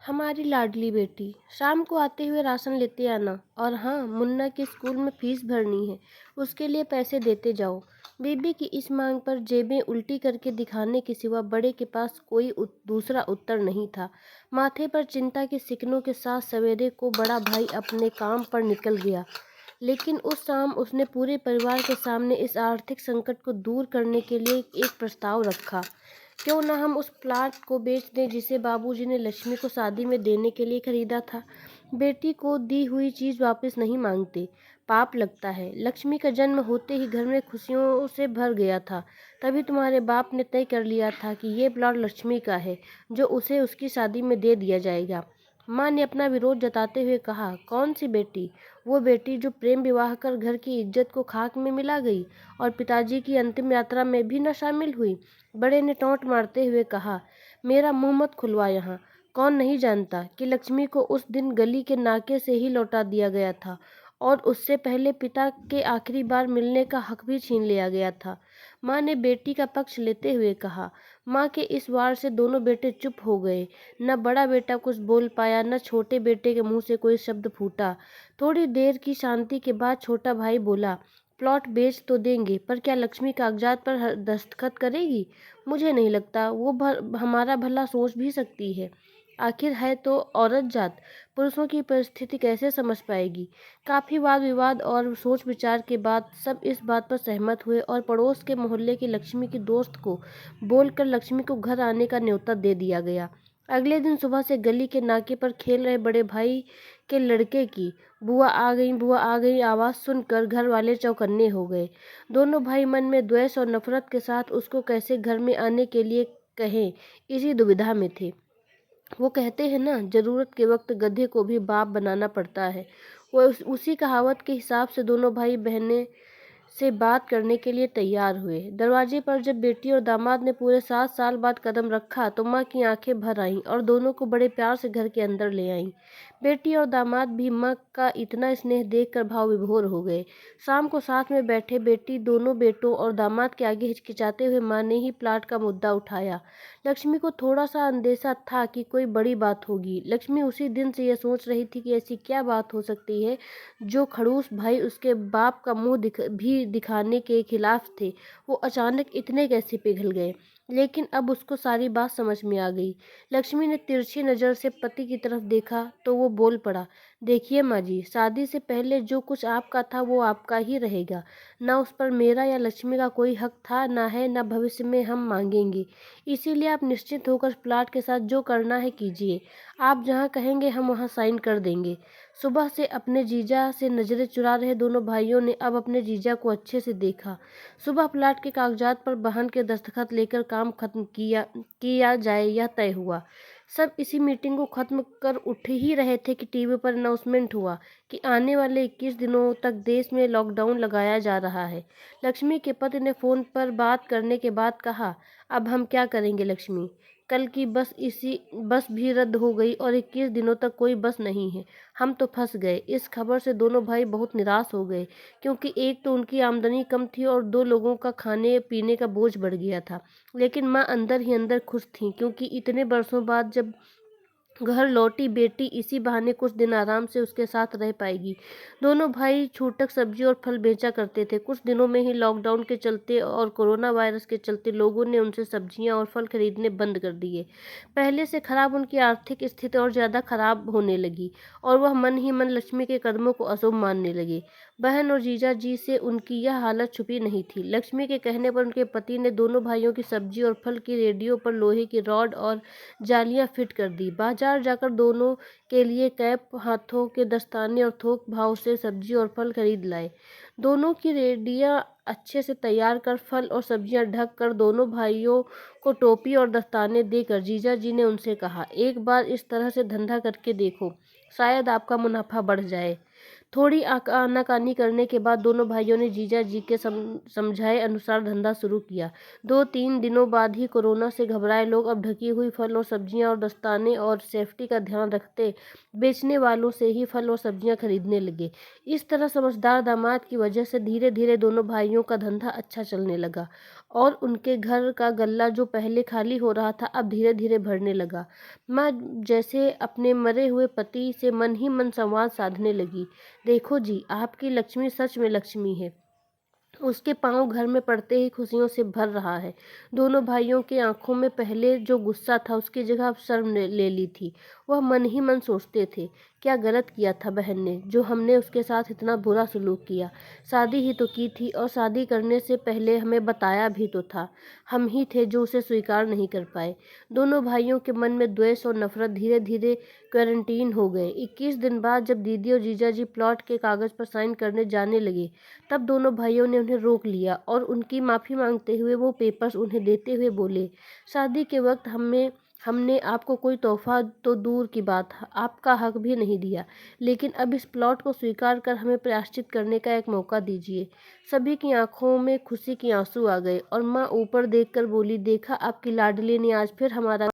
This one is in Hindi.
हमारी लाडली बेटी, शाम को आते हुए राशन लेते आना। और हाँ, मुन्ना की स्कूल में फीस भरनी है, उसके लिए पैसे देते जाओ। बीबी की इस मांग पर जेबें उल्टी करके दिखाने के सिवा बड़े के पास कोई दूसरा उत्तर नहीं था। माथे पर चिंता के सिकनों के साथ सवेरे को बड़ा भाई अपने काम पर निकल गया। लेकिन उस शाम उसने पूरे परिवार के सामने इस आर्थिक संकट को दूर करने के लिए एक प्रस्ताव रखा। क्यों ना हम उस प्लाट को बेच दें जिसे बाबूजी ने लक्ष्मी को शादी में देने के लिए खरीदा था। बेटी को दी हुई चीज़ वापस नहीं मांगते, पाप लगता है। लक्ष्मी का जन्म होते ही घर में खुशियों से भर गया था। तभी तुम्हारे बाप ने तय कर लिया था कि ये प्लाट लक्ष्मी का है, जो उसे उसकी शादी में दे दिया जाएगा। माँ ने अपना विरोध जताते हुए कहा, कौन सी बेटी? वो बेटी जो प्रेम विवाह कर घर की इज्जत को खाक में मिला गई और पिताजी की अंतिम यात्रा में भी न शामिल हुई। बड़े ने टोंट मारते हुए कहा, मेरा मुंह मत खुलवा यहाँ। कौन नहीं जानता कि लक्ष्मी को उस दिन गली के नाके से ही लौटा दिया गया था और उससे पहले पिता के आखिरी बार मिलने का हक भी छीन लिया गया था। माँ ने बेटी का पक्ष लेते हुए कहा। माँ के इस वार से दोनों बेटे चुप हो गए। न बड़ा बेटा कुछ बोल पाया, न छोटे बेटे के मुंह से कोई शब्द फूटा। थोड़ी देर की शांति के बाद छोटा भाई बोला, प्लॉट बेच तो देंगे, पर क्या लक्ष्मी कागजात पर दस्तखत करेगी? मुझे नहीं लगता वो हमारा भला सोच भी सकती है। आखिर है तो औरत जात, पुरुषों की परिस्थिति कैसे समझ पाएगी? काफ़ी वाद विवाद और सोच विचार के बाद सब इस बात पर सहमत हुए और पड़ोस के मोहल्ले की लक्ष्मी की दोस्त को बोलकर लक्ष्मी को घर आने का न्योता दे दिया गया। अगले दिन सुबह से गली के नाके पर खेल रहे बड़े भाई के लड़के की बुआ आ गई, बुआ आ गई आवाज़ सुनकर घर वाले चौकन्ने हो गए। दोनों भाई मन में द्वेष और नफरत के साथ उसको कैसे घर में आने के लिए कहें, इसी दुविधा में थे। वो कहते हैं ना, ज़रूरत के वक्त गधे को भी बाप बनाना पड़ता है। वो उसी कहावत के हिसाब से दोनों भाई बहनें से बात करने के लिए तैयार हुए। दरवाजे पर जब बेटी और दामाद ने पूरे 7 साल बाद कदम रखा तो माँ की आंखें भर आईं और दोनों को बड़े प्यार से घर के अंदर ले आईं। बेटी और दामाद भी माँ का इतना स्नेह देखकर भाव विभोर हो गए। शाम को साथ में बैठे बेटी दोनों बेटों और दामाद के आगे हिचकिचाते हुए माँ ने ही प्लाट का मुद्दा उठाया। लक्ष्मी को थोड़ा सा अंदेशा था कि कोई बड़ी बात होगी। लक्ष्मी उसी दिन से यह सोच रही थी कि ऐसी क्या बात हो सकती है जो खड़ूस भाई उसके बाप का मुंह भी दिखाने के खिलाफ थे, वो अचानक इतने कैसे पिघल गए। लेकिन अब उसको सारी बात समझ में आ गई। लक्ष्मी ने तिरछी नज़र से पति की तरफ देखा तो वो बोल पड़ा, देखिए माँ जी, शादी से पहले जो कुछ आपका था वो आपका ही रहेगा। ना उस पर मेरा या लक्ष्मी का कोई हक था, ना है, ना भविष्य में हम मांगेंगे। इसीलिए आप निश्चिंत होकर प्लाट के साथ जो करना है कीजिए। आप जहाँ कहेंगे हम वहाँ साइन कर देंगे। सुबह से अपने जीजा से नज़रें चुरा रहे दोनों भाइयों ने अब अपने जीजा को अच्छे से देखा। सुबह प्लाट के कागजात पर बहन के दस्तखत लेकर काम खत्म किया जाए यह तय हुआ। सब इसी मीटिंग को खत्म कर उठ ही रहे थे कि टीवी पर अनाउंसमेंट हुआ कि आने वाले 21 दिनों तक देश में लॉकडाउन लगाया जा रहा है। लक्ष्मी के पति ने फ़ोन पर बात करने के बाद कहा, अब हम क्या करेंगे लक्ष्मी? कल की बस भी रद्द हो गई और 21 दिनों तक कोई बस नहीं है। हम तो फंस गए। इस खबर से दोनों भाई बहुत निराश हो गए, क्योंकि एक तो उनकी आमदनी कम थी और दो लोगों का खाने पीने का बोझ बढ़ गया था। लेकिन माँ अंदर ही अंदर खुश थी, क्योंकि इतने बरसों बाद जब घर लौटी बेटी इसी बहाने कुछ दिन आराम से उसके साथ रह पाएगी। दोनों भाई छूटक सब्जी और फल बेचा करते थे। कुछ दिनों में ही लॉकडाउन के चलते और कोरोना वायरस के चलते लोगों ने उनसे सब्जियां और फल खरीदने बंद कर दिए। पहले से खराब उनकी आर्थिक स्थिति और ज़्यादा खराब होने लगी और वह मन ही मन लक्ष्मी के कदमों को अशुभ मानने लगे। बहन और जीजा जी से उनकी यह हालत छुपी नहीं थी। लक्ष्मी के कहने पर उनके पति ने दोनों भाइयों की सब्जी और फल की रेडियो पर लोहे की रॉड और जालियां फिट कर दी। बाजार जाकर दोनों के लिए कैप, हाथों के दस्ताने और थोक भाव से सब्जी और फल खरीद लाए। दोनों की रेडियां अच्छे से तैयार कर फल और सब्जियां ढक कर दोनों भाइयों को टोपी और दस्ताने देकर जीजा जी ने उनसे कहा, एक बार इस तरह से धंधा करके देखो, शायद आपका मुनाफा बढ़ जाए। थोड़ी आनाकानी करने के बाद दोनों भाइयों ने जीजा जी के समझाए अनुसार धंधा शुरू किया। 2-3 दिनों बाद ही कोरोना से घबराए लोग अब ढकी हुई फल और सब्जियां और दस्ताने और सेफ्टी का ध्यान रखते बेचने वालों से ही फल और सब्जियां खरीदने लगे। इस तरह समझदार दामाद की वजह से धीरे धीरे दोनों भाइयों का धंधा अच्छा चलने लगा और उनके घर का गल्ला जो पहले खाली हो रहा था अब धीरे धीरे भरने लगा। माँ जैसे अपने मरे हुए पति से मन ही मन संवाद साधने लगी। देखो जी, आपकी लक्ष्मी सच में लक्ष्मी है। उसके पाँव घर में पड़ते ही खुशियों से भर रहा है। दोनों भाइयों की आंखों में पहले जो गुस्सा था उसकी जगह अब शर्म ने ले ली थी। वह मन ही मन सोचते थे, क्या गलत किया था बहन ने, जो हमने उसके साथ इतना बुरा सलूक किया। शादी ही तो की थी और शादी करने से पहले हमें बताया भी तो था। हम ही थे जो उसे स्वीकार नहीं कर पाए। दोनों भाइयों के मन में द्वेष और नफरत धीरे धीरे क्वारंटीन हो गए। 21 दिन बाद जब दीदी और जीजाजी प्लॉट के कागज पर साइन करने जाने लगे, तब दोनों भाइयों ने उन्हें रोक लिया और उनकी माफ़ी मांगते हुए वो पेपर्स उन्हें देते हुए बोले, शादी के वक्त हमने आपको कोई तोहफा तो दूर की बात, आपका हक भी नहीं दिया, लेकिन अब इस प्लॉट को स्वीकार कर हमें प्रायश्चित करने का एक मौका दीजिए। सभी की आंखों में खुशी के आंसू आ गए और माँ ऊपर देखकर बोली, देखा आपकी लाडली ने आज फिर हमारा